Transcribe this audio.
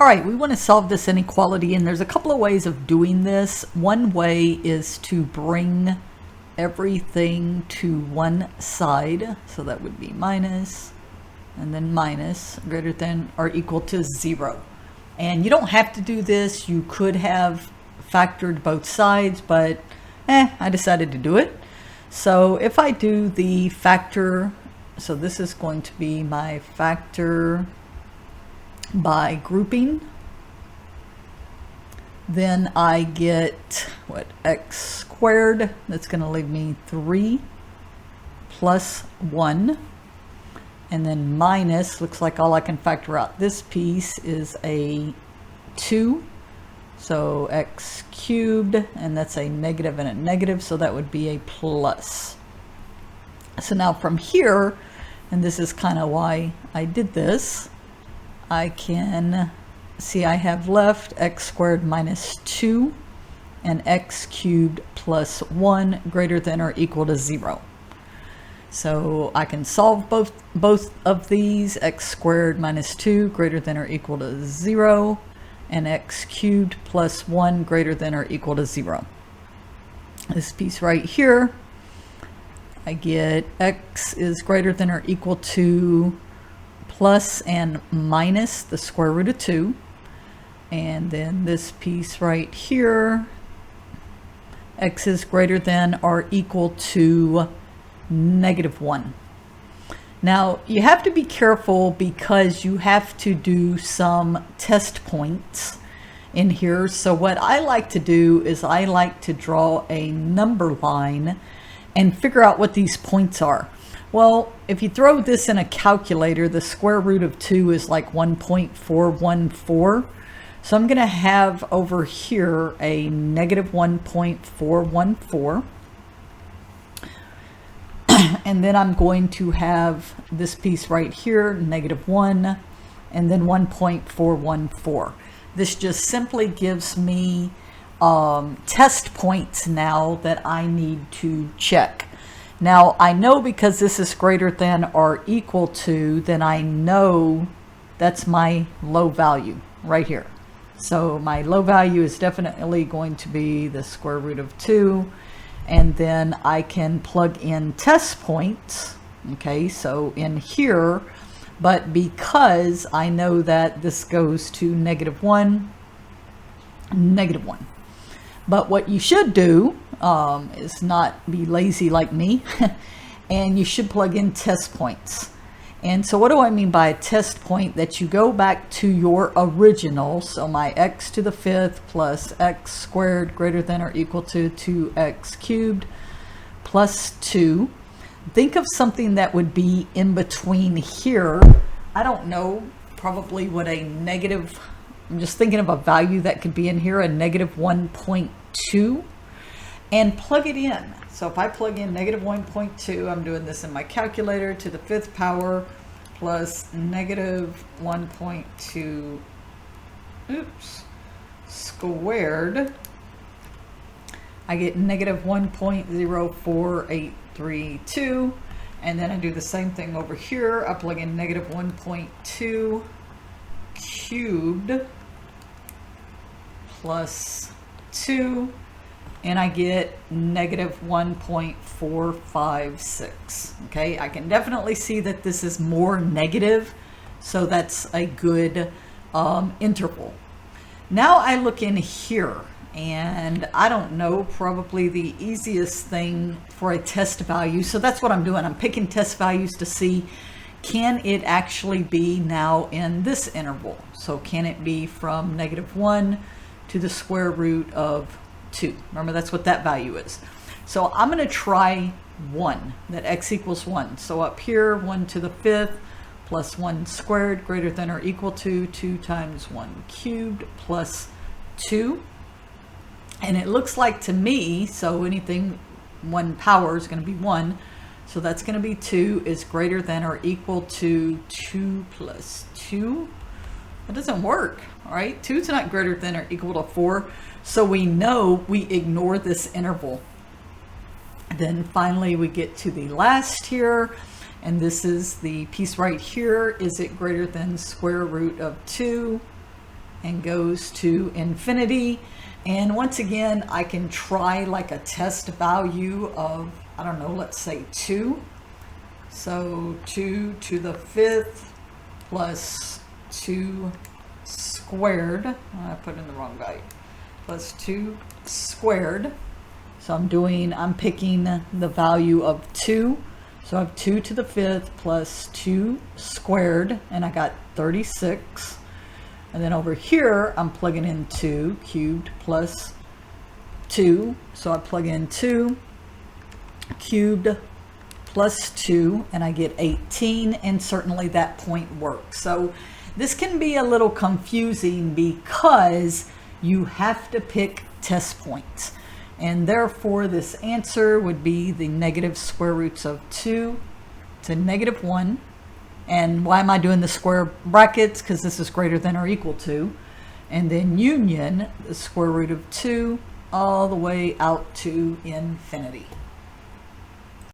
All right, we want to solve this inequality, and there's a couple of ways of doing this. One way is to bring everything to one side, so that would be minus, and then minus, greater than or equal to 0. And you don't have to do this. You could have factored both sides, but I decided to do it. So if I do the factor, so this is going to be my factor by grouping, then I get what, x squared, that's going to leave me 3 plus 1, and then minus, looks like all I can factor out this piece is a 2, so x cubed, and that's a negative and a negative, so that would be a plus. So now from here, and this is kind of why I did this, I can see I have left x squared minus 2 and x cubed plus 1 greater than or equal to 0. So I can solve both of these, x squared minus 2 greater than or equal to 0 and x cubed plus 1 greater than or equal to 0. This piece right here, I get x is greater than or equal to plus and minus the square root of 2. And then this piece right here, x is greater than or equal to negative 1. Now you have to be careful because you have to do some test points in here. So what I like to do is I like to draw a number line and figure out what these points are. Well, if you throw this in a calculator, the square root of 2 is like 1.414. So I'm going to have over here a negative 1.414. And then I'm going to have this piece right here, negative 1, and then 1.414. This just simply gives me test points now that I need to check. Now I know because this is greater than or equal to, then I know that's my low value right here. So my low value is definitely going to be the square root of 2, and then I can plug in test points, okay, so in here, but because I know that this goes to negative 1, negative 1. But what you should do is not be lazy like me, and you should plug in test points. And so what do I mean by a test point? That you go back to your original, so my x to the 5th plus x squared greater than or equal to 2x cubed plus 2. Think of something that would be in between here. I don't know, probably what a negative, I'm just thinking of a value that could be in here, a negative 1.2, and plug it in. So if I plug in negative 1.2, I'm doing this in my calculator, to the 5th power plus negative 1.2, squared, I get negative 1.04832. And then I do the same thing over here. I plug in negative 1.2 cubed plus 2, and I get negative 1.456. Okay, I can definitely see that this is more negative, so that's a good interval. Now I look in here, and I don't know, probably the easiest thing for a test value. So that's what I'm doing. I'm picking test values to see, can it actually be now in this interval? So can it be from negative 1 to the square root of 2? Remember, that's what that value is. So I'm going to try 1, that x equals 1. So up here, 1 to the 5th plus 1 squared greater than or equal to 2 times 1 cubed plus 2. And it looks like to me, so anything 1 power is going to be 1. So that's going to be 2 is greater than or equal to 2 plus 2. That doesn't work, all right? 2 is not greater than or equal to 4. So we know we ignore this interval. Then finally we get to the last here, and this is the piece right here. Is it greater than square root of 2? and goes to infinity. And once again, I can try like a test value of, I don't know, let's say 2. So 2 to the 5th plus 2 squared. I put in the wrong value. Plus 2 squared. So I'm picking the value of 2. So I have 2 to the 5th plus 2 squared, and I got 36. And then over here, I'm plugging in 2 cubed plus 2. So I plug in 2 cubed plus 2, and I get 18, and certainly that point works. So this can be a little confusing because you have to pick test points. And therefore, this answer would be the negative square roots of 2 to negative 1. And why am I doing the square brackets? Because this is greater than or equal to. And then union, the square root of 2 all the way out to infinity.